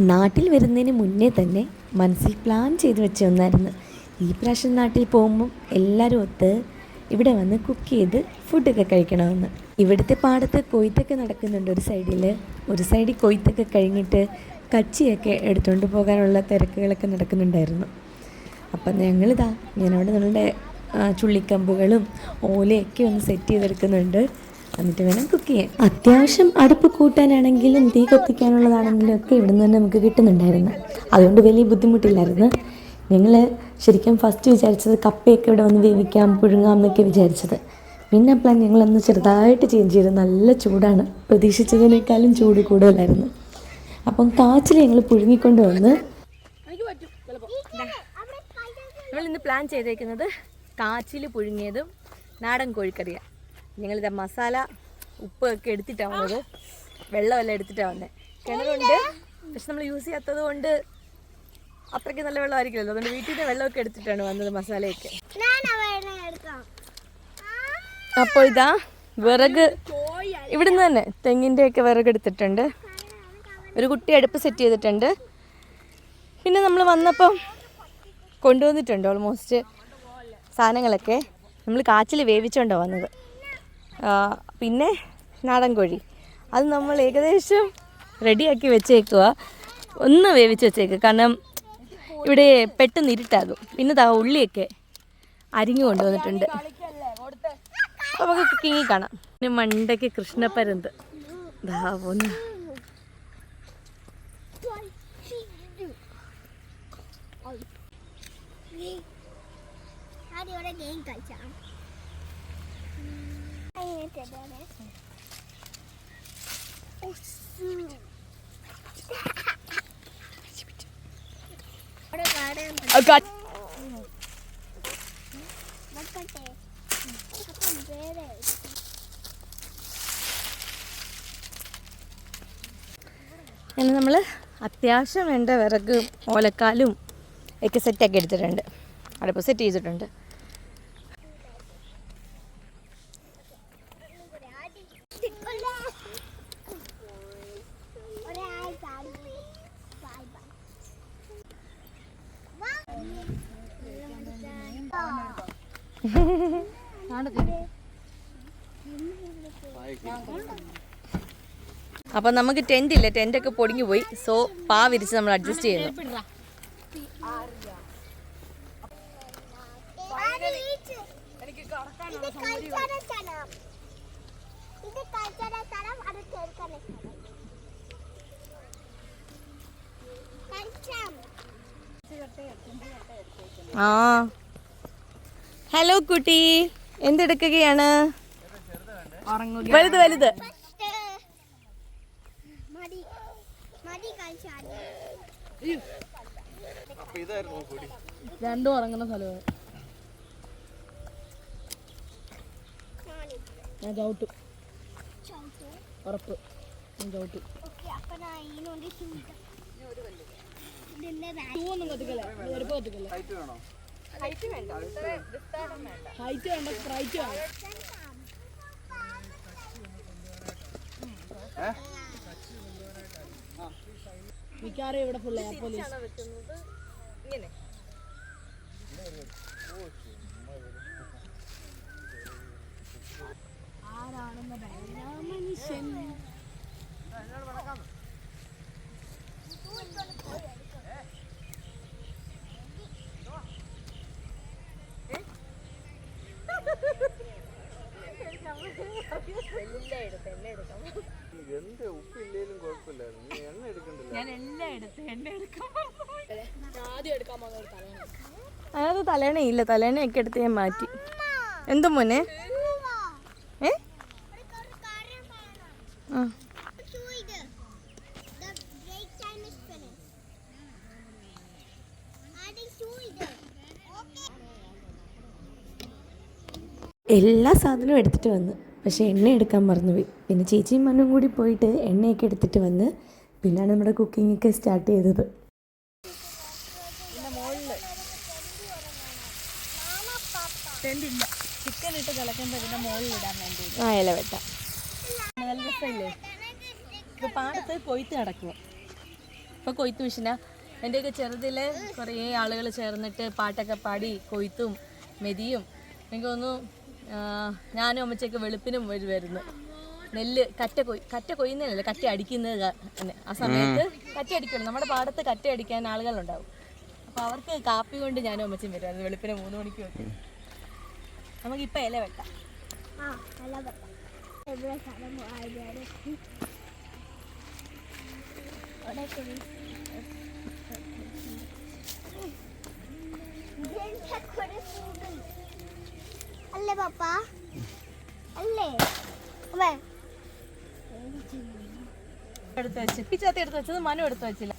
നാട്ടിൽ വരുന്നതിന് മുന്നേ തന്നെ മനസ്സിൽ പ്ലാൻ ചെയ്ത് വെച്ച ഒന്നായിരുന്നു. ഈ പ്രാവശ്യം നാട്ടിൽ പോകുമ്പം എല്ലാവരും ഒത്ത് ഇവിടെ വന്ന് കുക്ക് ചെയ്ത് ഫുഡൊക്കെ കഴിക്കണമെന്ന്. ഇവിടുത്തെ പാടത്ത് കൊയ്ത്തൊക്കെ നടക്കുന്നുണ്ട്. ഒരു സൈഡിൽ കൊയ്ത്തൊക്കെ കഴിഞ്ഞിട്ട് കച്ചിയൊക്കെ എടുത്തുകൊണ്ട് പോകാനുള്ള തിരക്കുകളൊക്കെ നടക്കുന്നുണ്ടായിരുന്നു. അപ്പം ഞാനവിടെ നമ്മളുടെ ചുള്ളിക്കമ്പുകളും ഓലയൊക്കെ ഒന്ന് സെറ്റ് ചെയ്തെടുക്കുന്നുണ്ട്. എന്നിട്ട് വേണം കുക്ക് ചെയ്യാൻ. അത്യാവശ്യം അടുപ്പ് കൂട്ടാനാണെങ്കിലും തീ കത്തിക്കാനുള്ളതാണെങ്കിലും ഒക്കെ ഇവിടെ നിന്ന് തന്നെ നമുക്ക് കിട്ടുന്നുണ്ടായിരുന്നു. അതുകൊണ്ട് വലിയ ബുദ്ധിമുട്ടില്ലായിരുന്നു. ഞങ്ങൾ ശരിക്കും ഫസ്റ്റ് വിചാരിച്ചത് കപ്പയൊക്കെ ഇവിടെ വന്ന് വേവിക്കാം, പുഴുങ്ങാം എന്നൊക്കെ വിചാരിച്ചത്. പിന്നെ പ്ലാൻ ഞങ്ങളൊന്ന് ചെറുതായിട്ട് ചേഞ്ച് ചെയ്ത്. നല്ല ചൂടാണ്, പ്രതീക്ഷിച്ചതിനേക്കാളും ചൂട് കൂടുതലായിരുന്നു. അപ്പം കാച്ചിൽ ഞങ്ങൾ പുഴുങ്ങിക്കൊണ്ട് വന്ന്. നമ്മളിന്ന് പ്ലാൻ ചെയ്തേക്കുന്നത് കാച്ചിൽ പുഴുങ്ങിയതും നാടൻ കോഴിക്കറിയാണ്. ഞങ്ങളിത് മസാല ഉപ്പ് ഒക്കെ എടുത്തിട്ടാണ് വന്നത്, വെള്ളമെല്ലാം എടുത്തിട്ടാണ് വന്നത്. കിണറുണ്ട്, പക്ഷെ നമ്മൾ യൂസ് ചെയ്യാത്തത് കൊണ്ട് അത്രയ്ക്ക് നല്ല വെള്ളമായിരിക്കില്ലല്ലോ. അതുകൊണ്ട് വീട്ടിൽ നിന്ന് വെള്ളമൊക്കെ എടുത്തിട്ടാണ് വന്നത് മസാലയൊക്കെ. അപ്പോൾ ഇതാ വിറക് ഇവിടുന്ന് തന്നെ തെങ്ങിൻ്റെയൊക്കെ വിറക് എടുത്തിട്ടുണ്ട്. ഒരു കുട്ടി അടുപ്പ് സെറ്റ് ചെയ്തിട്ടുണ്ട്. പിന്നെ നമ്മൾ വന്നപ്പം കൊണ്ടുവന്നിട്ടുണ്ട് ഓൾമോസ്റ്റ് സാധനങ്ങളൊക്കെ. നമ്മൾ കാച്ചിൽ വേവിച്ചുകൊണ്ടാണ് വന്നത്. പിന്നെ നാടൻ കോഴി അത് നമ്മൾ ഏകദേശം റെഡിയാക്കി വെച്ചേക്കുക. ഒന്ന് വേവിച്ച് വെച്ചേക്കുക, കാരണം ഇവിടെ പെട്ടെന്ന് ഇരുട്ടാകും. പിന്നെ ഉള്ളിയൊക്കെ അരിഞ്ഞു കൊണ്ടുവന്നിട്ടുണ്ട്. അപ്പോൾ നമുക്ക് കുക്കിങ്ങിൽ കാണാം. പിന്നെ മണ്ടയ്ക്ക് കൃഷ്ണപ്പരുന്ത് ഒന്ന്. അങ്ങനെ നമ്മൾ അത്യാവശ്യം വേണ്ട വിറക് ഓലക്കാലും ഒക്കെ സെറ്റാക്കി എടുത്തിട്ടുണ്ട്. അടുപ്പ് സെറ്റ് ചെയ്തിട്ടുണ്ട്. അപ്പം നമുക്ക് ടെൻ്റ് ഇല്ല, ടെൻ്റൊക്കെ പൊടിഞ്ഞു പോയി. സോ പാ വിരിച്ച് നമ്മൾ അഡ്ജസ്റ്റ് ചെയ്യുന്നു. ആ ഹലോ കുട്ടി, എന്തെടുക്കുകയാണ്? വലുത് വലുത് രണ്ടും ഉറങ്ങുന്ന സ്ഥലമാണ്. ഞാൻ ചവിട്ടും, ഉറപ്പ് ഞാൻ ചവിട്ടും. മിക്കാറും ഇവിടെ ഫുൾ എയർ പോലീസ്. ആരാണെന്ന മനുഷ്യൻ അതിനകത്ത് തലേണയില്ല, തലേണയൊക്കെ എടുത്ത് ഞാൻ മാറ്റി. എന്തോ മോനെ? എല്ലാ സാധനവും എടുത്തിട്ട് വന്ന്, പക്ഷേ എണ്ണ എടുക്കാൻ മറന്നുപോയി. പിന്നെ ചേച്ചിയും മണ്ണും കൂടി പോയിട്ട് എണ്ണയൊക്കെ എടുത്തിട്ട് വന്ന് പിന്നെയാണ് നമ്മുടെ കുക്കിങ്ങൊക്കെ സ്റ്റാർട്ട് ചെയ്തത്. ചിക്കൻ ഇട്ട് തിളക്കുമ്പോൾ ഇതിൻ്റെ മുകളിൽ ഇടാൻ വേണ്ടി ഇല വെട്ടാം. നല്ല രസമില്ലേ? ഇപ്പോൾ പാടത്ത് കൊയ്ത്ത് നടക്കുക. ഇപ്പോൾ കൊയ്ത്ത് മെഷീനാ. എൻ്റെയൊക്കെ ചെറുതിൽ കുറേ ആളുകൾ ചേർന്നിട്ട് പാട്ടൊക്കെ പാടി കൊയ്ത്തും മെതിയും. എനിക്ക് തോന്നുന്നു ഞാനും അമ്മച്ചൊക്കെ വെളുപ്പിനും വരുന്നു. നെല്ല് കറ്റ കൊയ്യുന്നതല്ലേ, കറ്റ അടിക്കുന്നത് തന്നെ. ആ സമയത്ത് കറ്റ അടിക്കുമല്ലോ, നമ്മുടെ പാടത്ത് കറ്റ അടിക്കാൻ ആളുകളുണ്ടാവും. അപ്പോൾ അവർക്ക് കാപ്പി കൊണ്ട് ഞാനും അമ്മച്ചും വരുമായിരുന്നു വെളുപ്പിനെ 3 മണിക്ക് വെക്കും. നമുക്കിപ്പോൾ ഇല വെട്ടാം. അല്ലേ പാപ്പ? അല്ലേ എടുത്ത് വെച്ച് പിച്ചാത്തി എടുത്ത് വെച്ചത് മനു എടുത്ത് വെച്ചില്ല,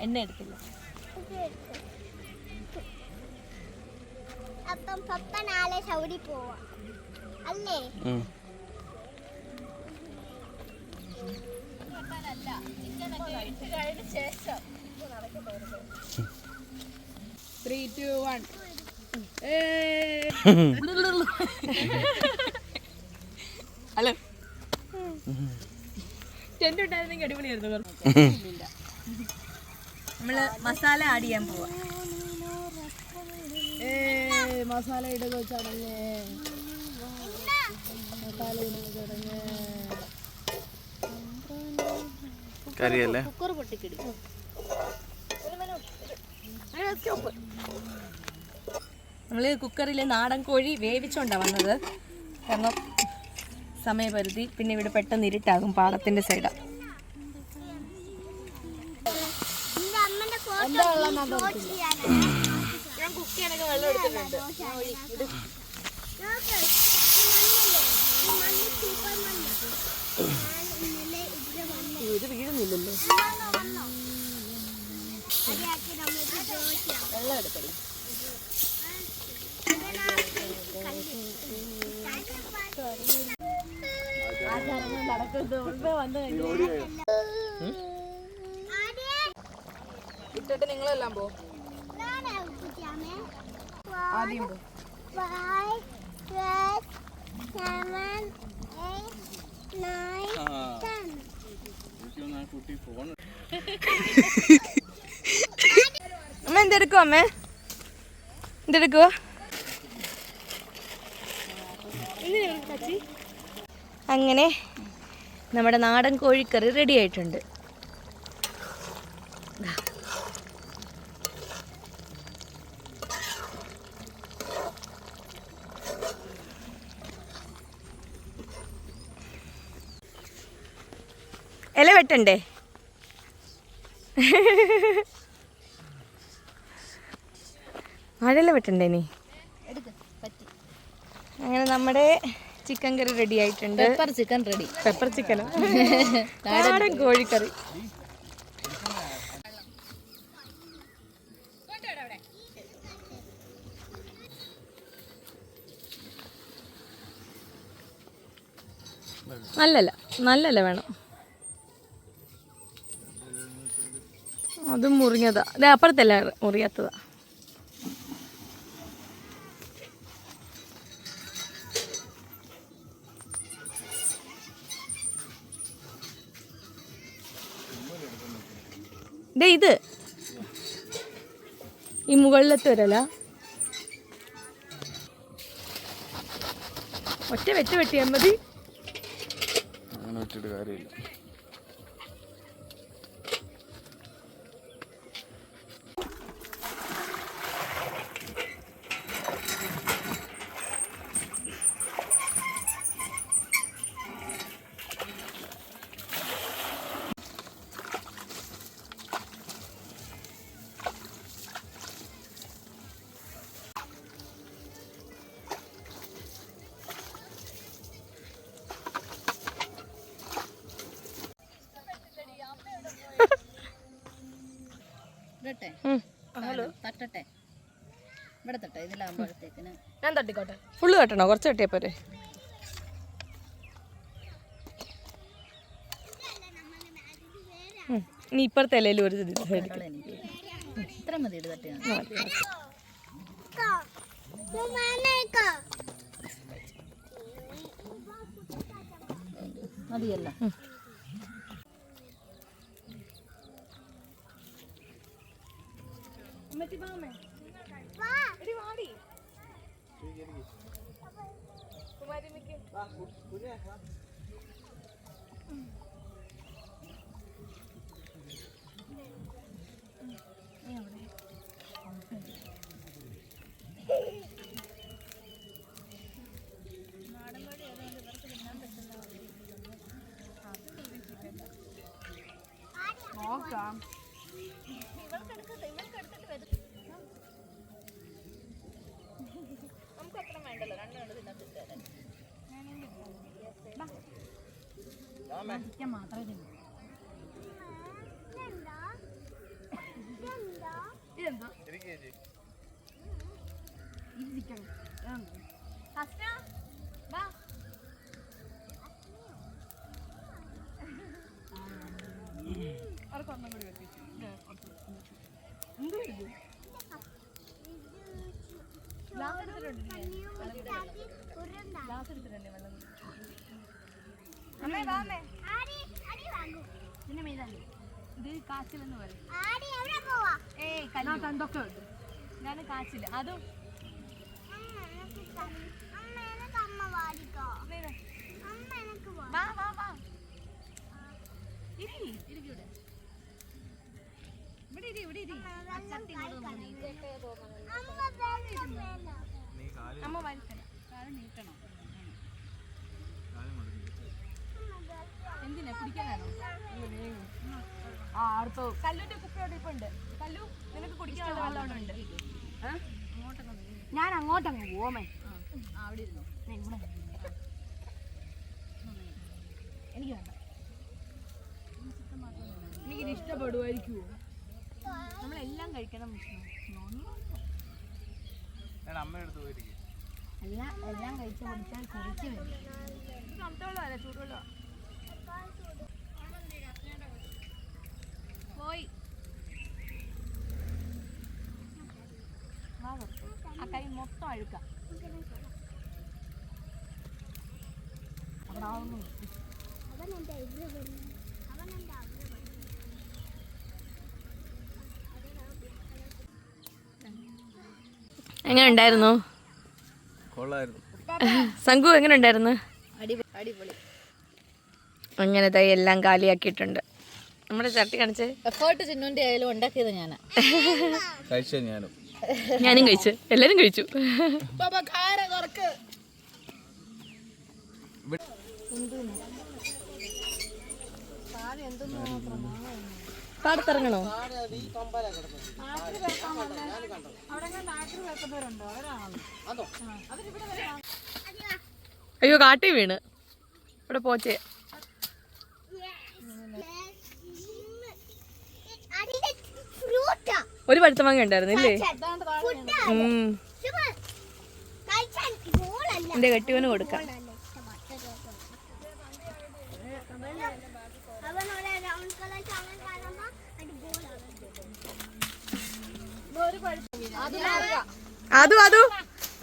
എണ്ണ എടുത്തില്ല. അപ്പം പപ്പ നാളെ സൗദി പോവാ അല്ലേ? ശേഷം 3, 2, 1. ഹലോ, ടെന്റ് ഉണ്ടായിരുന്നെങ്കിൽ അടിപൊളിയായിരുന്നു. നമ്മള് മസാല ആഡ് ചെയ്യാൻ പോവാ. മസാല ഇടുക ചടങ്ങ്, മസാല ഇടുക ചടങ്ങ്. കറിയല്ലേ? കുക്കർ പൊട്ടിക്കിടി. നമ്മള് കുക്കറിൽ നാടൻ കോഴി വേവിച്ചോണ്ടാണ് വന്നത്. കാരണം സമയപരിധി, പിന്നെ ഇവിടെ പെട്ടെന്ന് ഇരുട്ടാകും, പാടത്തിന്റെ സൈഡാ. ഞാൻ കുക്ക് ചെയ്യാനൊക്കെ വെള്ളം എടുത്തിട്ടുണ്ട്. ഇത് വീഴുന്നില്ലല്ലോ. വെള്ളം എടുക്കടി. ഇട്ടിട്ട് നിങ്ങളെല്ലാം പോ. ആദ്യം പോ. 5, 6, 7, 8, 9, 10. അമ്മ എന്തെടുക്കുവോ? അമ്മേ എന്തെടുക്കുവോ? അങ്ങനെ നമ്മുടെ നാടൻ കോഴിക്കറി റെഡി ആയിട്ടുണ്ട്. ഇല വെട്ടണ്ടേ? വാഴയില വെട്ടണ്ടേ നീ? അങ്ങനെ നമ്മുടെ ചിക്കൻ കറി റെഡി ആയിട്ടുണ്ട്. Chicken ready. പെപ്പർ ചിക്കനോ? നാടൻ കോഴിക്കറി. നല്ലല്ല വേണം. അതും മുറിഞ്ഞതാ. ഇത് അപ്പുറത്തല്ല മുറിയാത്തതാ. ഇത് ഈ മുകളിലത്തെ ഒരല ഒറ്റ വെട്ടിയാൽ മതി. അങ്ങനെ വെച്ചിട്ട് കാര്യമില്ല. തട്ടട്ടെ, ഇവിടെ തട്ടെ. ഇതിലാകുമ്പോഴത്തേക്കിന് ഞാൻ തട്ടിക്കോട്ടെ. ഫുള്ള് കട്ടണോ? കുറച്ച് കട്ടിയാ പോരെ? നീ ഇപ്പുറത്തെ ഇലയിൽ ഒരു സൈഡിൽ എനിക്ക് ഇത്ര മതി. ഇത് തട്ടി മതിയല്ല. ഇത് കാച്ചിലെന്ന് പറയും. ആടി എവിടെ പോവാ? കണ്ടൊക്കെ ഉണ്ട്. ഞാൻ കാച്ചില് അതും അമ്മ എനിക്ക് അമ്മ വാടിക്കോ. അമ്മ എനിക്ക് വാ. വാ വാ വാ ഇരി ഇരിക്കൂടെ ഇവിടെ ഇരി ഇവിടെ ഇരി. അമ്മ വലിക്കണം. കാല് നീട്ടണം. എന്തിനാ കുടിക്കാനാണോ? ആ അടുത്ത കല്ലുവിന്റെ കുപ്പിയോടെ ഇപ്പൊ ഉണ്ട്. കല്ലു നിനക്ക് കുടിക്കാനുള്ള വെള്ളം അവിടെ ഉണ്ട്. ഞാൻ അങ്ങോട്ടങ്ങ് പോമേ. അവിടെ ഇരുന്നു. എനിക്ക് വേണ്ട. എനിക്കിത് ഇഷ്ടപ്പെടുമായിരിക്കുമോ? നമ്മളെല്ലാം കഴിക്കണം. അമ്മയെടുത്ത് പോയിരിക്കും. എല്ലാം കഴിച്ച് പഠിച്ചാൽ കുറച്ച് വരും. തണുത്തവെള്ളമല്ല, ചൂടുവെള്ളം പോയി. ആ കൈ മൊത്തം അഴുക്കാം. എങ്ങനെ ഉണ്ടായിരുന്നു കൊള്ളായിരുന്നു. സംഗു? എങ്ങനെ ഉണ്ടായിരുന്നു? അടിപൊളി. അങ്ങനെ തൈ എല്ലാം കാലിയാക്കിയിട്ടുണ്ട്. നമ്മുടെ ചട്ടി കാണിച്ച്. എഫേർട്ട് ചിന്നുന്റെ ആയാലും ഉണ്ടാക്കിയത് ഞാനാ. കഴിച്ച ഞാനും കഴിച്ചു. എല്ലാരും കഴിച്ചു. പാടത്തിറങ്ങണോ? അയ്യോ കാട്ടി വീണ്. ഇവിടെ പോച്ചേ. ഒരു പഴുത്ത മാങ്ങ ഉണ്ടായിരുന്നില്ലേ? എന്റെ കെട്ടിയവന് കൊടുക്കാം.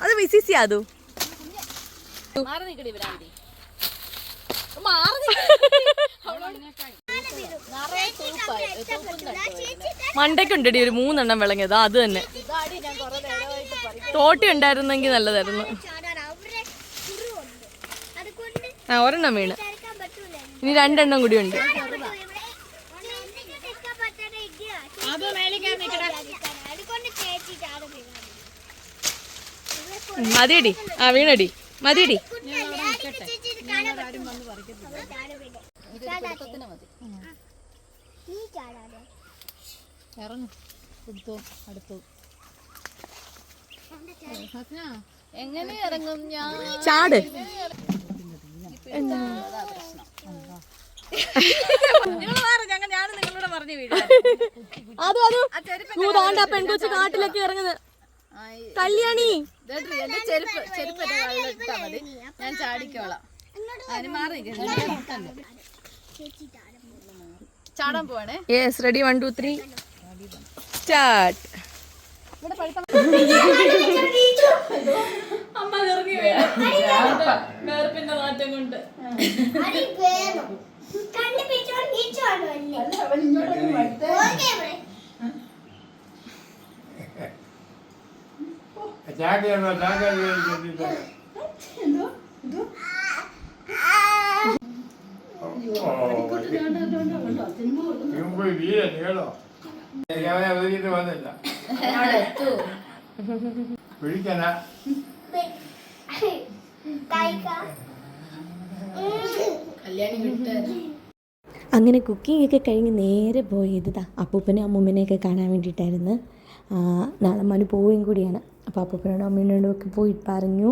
അത് വിസിസി അതു മാറി നിൽക്കടി ഇവരാണ്ടി. മണ്ടയ്ക്കുണ്ടടി ഒരു 3 എണ്ണം വിളങ്ങിയത്. അത് തന്നെ തോട്ടി ഉണ്ടായിരുന്നെങ്കിൽ നല്ലതായിരുന്നു. ആ 1 എണ്ണം വീണ്. ഇനി 2 എണ്ണം കൂടി ഉണ്ട്. മതിയടി. ആ വീണടി. മതിയടി. ഇറങ്ങും. എടുത്തു അടുത്തു. എങ്ങനെ ഇറങ്ങും ഞാൻ? ചാട്. ഞാൻ നിങ്ങളോട് പറഞ്ഞു വീഴാൻ. പെൺകൊച്ചു കാട്ടിലേക്ക് ഇറങ്ങുന്നത്. കല്യാണി എന്റെ ചെരുപ്പ് ഇട്ടാ മതി. ഞാൻ ചാടിക്കോളാം. അതിന് മാറി ചാടാൻ പോവാണേ. Yes ready 1 2 3 start. അമ്മ ഇറങ്ങി വേർപ്പിന്റെ മാറ്റം കൊണ്ട് വന്നില്ല പിടിക്കാനാ കല്യാണി വിട്ട് അങ്ങനെ കുക്കിംഗ് ഒക്കെ കഴിഞ്ഞ് നേരെ പോയത് അപ്പൂപ്പനെ അമ്മൂമ്മനെയൊക്കെ കാണാൻ വേണ്ടിയിട്ടായിരുന്നു. നാളെ മനു പോവുകയും കൂടിയാണ്. അപ്പോൾ അപ്പൂപ്പനോടും അമ്മൂമ്മനോടും ഒക്കെ പോയി പറഞ്ഞു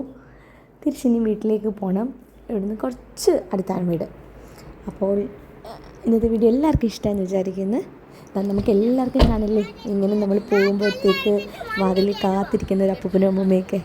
തിരിച്ചിനി വീട്ടിലേക്ക് പോകണം. ഇവിടുന്ന് കുറച്ച് അടുത്താണ് വീട്. അപ്പോൾ ഇന്നത്തെ വീഡിയോ എല്ലാവർക്കും ഇഷ്ടമാണെന്ന് വിചാരിക്കുന്നു. നമുക്ക് എല്ലാവർക്കും കാണില്ലേ ഇങ്ങനെ നമ്മൾ പോകുമ്പോഴത്തേക്ക് വാതിലിൽ കാത്തിരിക്കുന്ന ഒരു അപ്പൂപ്പനും അമ്മൂമ്മയൊക്കെ.